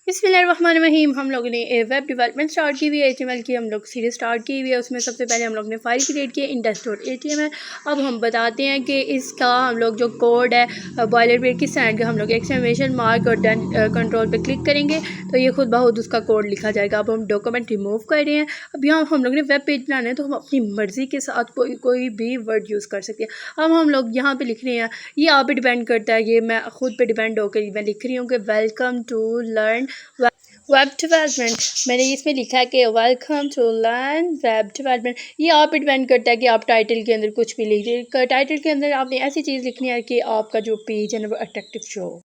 बिस्मिल्लाहिर्रहमानिर्रहीम। हम लोगों ने वेब डेवलपमेंट स्टार्ट की हुई है, एचटीएमएल की हम लोग सीरीज स्टार्ट की हुई है। उसमें सबसे पहले हम लोग ने फ़ाइल क्रिएट की है index.html। अब हम बताते हैं कि इसका हम लोग जो कोड है बॉयलर प्लेट किस तरह का, हम लोग एक्सक्लेमेशन मार्क और देन कंट्रोल पे क्लिक करेंगे तो ये खुद ब खुद उसका कोड लिखा जाएगा। अब हम डॉक्यूमेंट रिमूव कर रहे हैं। अब यहाँ हम लोग ने वेब पेज बनाना है तो हम अपनी मर्ज़ी के साथ कोई भी वर्ड यूज़ कर सकते हैं। अब हम लोग यहाँ पे लिख रहे हैं, ये आप पे डिपेंड करता है, ये मैं खुद पे डिपेंड होकर मैं लिख रही हूँ कि welcome to learn web development. मैंने इसमें लिखा है कि welcome to learn web development. ये आप पे डिपेंड करता है कि आप टाइटल के अंदर कुछ भी लिखिए। टाइटल के अंदर आपने ऐसी चीज़ लिखनी है कि आपका जो पेज है ना वो अट्रैक्टिव शो हो।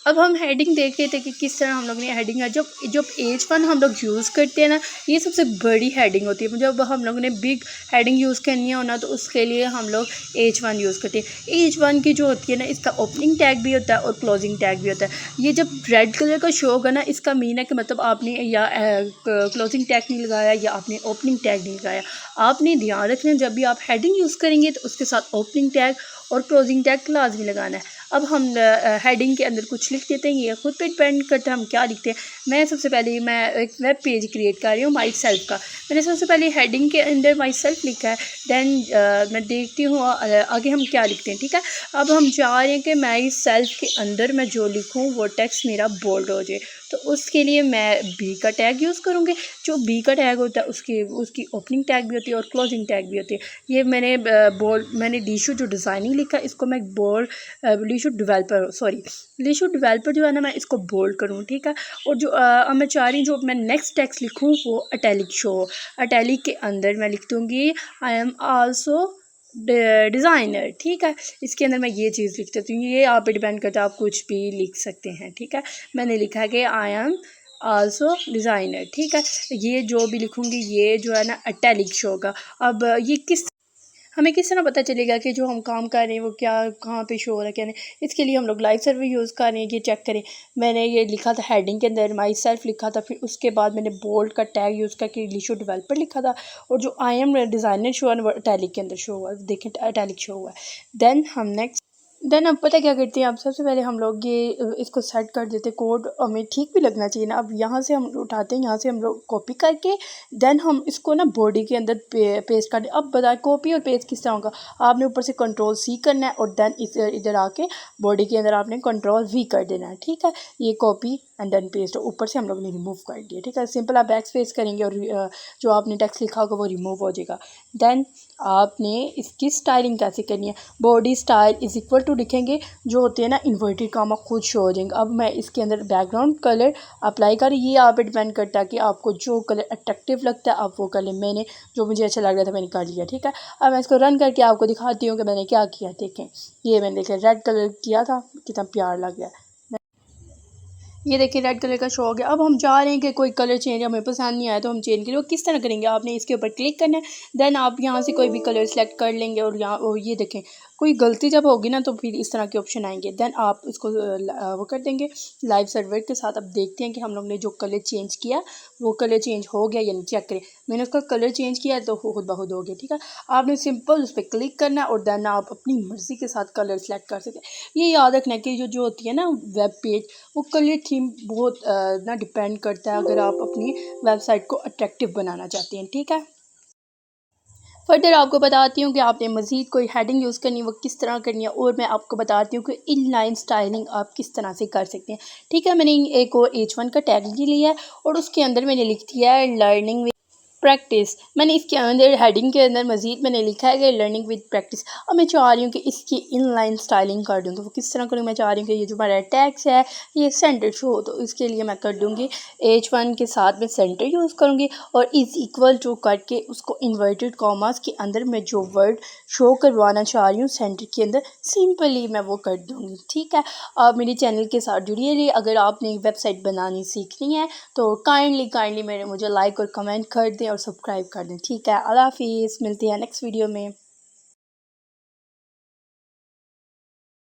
अब हम हेडिंग देख रहे थे कि किस तरह हम लोग ने हेडिंग है। जब जब H1 हम लोग यूज़ करते हैं ना, ये सबसे बड़ी हेडिंग होती है। जब हम लोग ने बिग हेडिंग यूज़ करनी हो ना तो उसके लिए हम लोग H1 यूज़ करते हैं। H1 की जो होती है ना, इसका ओपनिंग टैग भी होता है और क्लोजिंग टैग भी होता है। ये जब रेड कलर का शो होगा ना, इसका मीन है कि मतलब आपने या क्लोजिंग टैग नहीं लगाया या आपने ओपनिंग टैग नहीं लगाया। आपने ध्यान रखना, जब भी आप हेडिंग यूज़ करेंगे तो उसके साथ ओपनिंग टैग और क्लोजिंग टैग लाजमी लगाना है। अब हम हेडिंग के अंदर कुछ लिख देते हैं, ये खुद पे डिपेंड करता है हम क्या लिखते हैं। मैं सबसे पहले एक वेब पेज क्रिएट कर रही हूँ माई सेल्फ का। मैंने सबसे पहले हेडिंग के अंदर माई सेल्फ लिखा है। देन मैं देखती हूँ आगे हम क्या लिखते हैं। ठीक है, अब हम चाह रहे हैं कि माई सेल्फ के अंदर मैं जो लिखूँ वो टेक्स्ट मेरा बोल्ड हो जाए, तो उसके लिए मैं बी का टैग यूज़ करूँगी। जो बी का टैग होता है उसकी ओपनिंग टैग भी होती है और क्लोजिंग टैग भी होती है। ये मैंने लीशू जो डिज़ाइनिंग लिखा है इसको मैं लीशू डेवलपर जो है ना, मैं इसको बोल्ड करूँ। ठीक है, और जो मैं चाह रही हूँ जो मैं नेक्स्ट टेक्स्ट लिखूँ वो अटैलिक शो। अटैलिक के अंदर मैं लिख दूँगी आई एम आल्सो डिज़ाइनर। ठीक है, इसके अंदर मैं ये चीज़ लिख देती हूँ। ये आप पे डिपेंड करता है, आप कुछ भी लिख सकते हैं। ठीक है, मैंने लिखा है कि आई एम आल्सो डिज़ाइनर। ठीक है, ये जो भी लिखूँगी ये जो है ना अटैलिक शो का। अब ये हमें किस तरह पता चलेगा कि जो हम काम कर रहे हैं वो क्या कहाँ पे शो हो रहा है क्या नहीं। इसके लिए हम लोग लाइव सर्वे यूज़ कर रहे हैं। ये चेक करें, मैंने ये लिखा था हेडिंग के अंदर माई सेल्फ लिखा था, फिर उसके बाद मैंने बोल्ड का टैग यूज़ करके लीशो डेवलपर लिखा था, और जो आई एम डिज़ाइनर शो है वो इटैलिक के अंदर शो हुआ है। देखें इटैलिक शो हुआ है। देन अब पता क्या करते हैं, अब सबसे पहले हम लोग ये इसको सेट कर देते, कोड हमें ठीक भी लगना चाहिए ना। अब यहाँ से हम उठाते हैं, यहाँ से हम लोग कॉपी करके देन हम इसको ना बॉडी के अंदर पेस्ट कर दें। अब बताए कॉपी और पेस्ट किस तरह होगा। आपने ऊपर से कंट्रोल C करना है और देन इधर आके बॉडी के अंदर आपने कंट्रोल V कर देना है। ठीक है, ये कॉपी एंड देन पेस्ट ऊपर से हम लोग ने रिमूव कर दिया। ठीक है, सिंपल आप बैक स्पेस करेंगे और जो आपने टेक्स्ट लिखा होगा वो रिमूव हो जाएगा। देन आपने इसकी स्टाइलिंग कैसे करनी है, body style is equal to लिखेंगे, जो होते हैं ना इन्वर्टेड कामा खुद शो हो जाएंगे। अब मैं इसके अंदर बैकग्राउंड कलर अप्लाई कर, ये आप पे डिपेंड करता है कि आपको जो कलर अट्रैक्टिव लगता है आप वो कलर, मैंने जो मुझे अच्छा लग रहा था मैंने कर लिया। ठीक है, अब मैं इसको रन करके आपको दिखाती हूँ कि मैंने क्या किया। देखें, ये मैंने देखें रेड कलर किया था, कितना प्यार लग गया। ये देखिए रेड कलर का शो हो गया। अब हम चाह रहे हैं कि कोई कलर चेंज हमें पसंद नहीं आया तो हम चेंज करें। वो किस तरह करेंगे, आपने इसके ऊपर क्लिक करना है, देन आप यहाँ से कोई भी कलर सेलेक्ट कर लेंगे और यहाँ ये देखें कोई गलती जब होगी ना तो फिर इस तरह के ऑप्शन आएंगे। देन आप इसको वो कर देंगे लाइव सर्वर के साथ। अब देखते हैं कि हम लोग ने जो कलर चेंज किया वो कलर चेंज हो गया या नहीं, चेक करें। मैंने उसका कलर चेंज किया तो खुद ब खुद हो गया। ठीक है, आपने सिंपल उस पर क्लिक करना है और देन आप अपनी मर्ज़ी के साथ कलर सेलेक्ट कर सकते हैं। ये याद रखना है कि जो होती है ना वेब पेज, वो कलर थीम बहुत ना डिपेंड करता है अगर आप अपनी वेबसाइट को अट्रैक्टिव बनाना चाहते हैं। ठीक है, फर्दर आपको बताती हूँ कि आपने मज़ीद कोई हेडिंग यूज़ करनी है वो किस तरह करनी है, और मैं आपको बताती हूँ कि इनलाइन स्टाइलिंग आप किस तरह से कर सकते हैं। ठीक है, मैंने एक और H1 का टैग लिया है और उसके अंदर मैंने लिख दिया है लर्निंग प्रैक्टिस। मैंने इसके अंदर हेडिंग के अंदर मज़ीद मैंने लिखा है कि लर्निंग विद प्रैक्टिस। अब मैं चाह रही हूँ कि इसकी इनलाइन स्टाइलिंग कर दूँ, तो वो किस तरह करूँ। मैं चाह रही हूँ कि ये जो हमारा टैक्स है ये सेंटर शो हो, तो इसके लिए मैं कर दूँगी H1 के साथ में सेंटर यूज़ करूँगी और इज़ इक्वल टू करके उसको इन्वर्टेड कॉमास के अंदर मैं जो वर्ड शो करवाना चाह रही हूँ सेंटर के अंदर सिंपली मैं वो कर दूँगी। ठीक है, आप मेरे चैनल के साथ जुड़िए रहिए। अगर आपने वेबसाइट बनानी सीखनी है तो काइंडली मुझे लाइक और कमेंट कर दें और सब्सक्राइब कर दें। ठीक है, अल्लाह हाफिज़, मिलते हैं नेक्स्ट वीडियो में।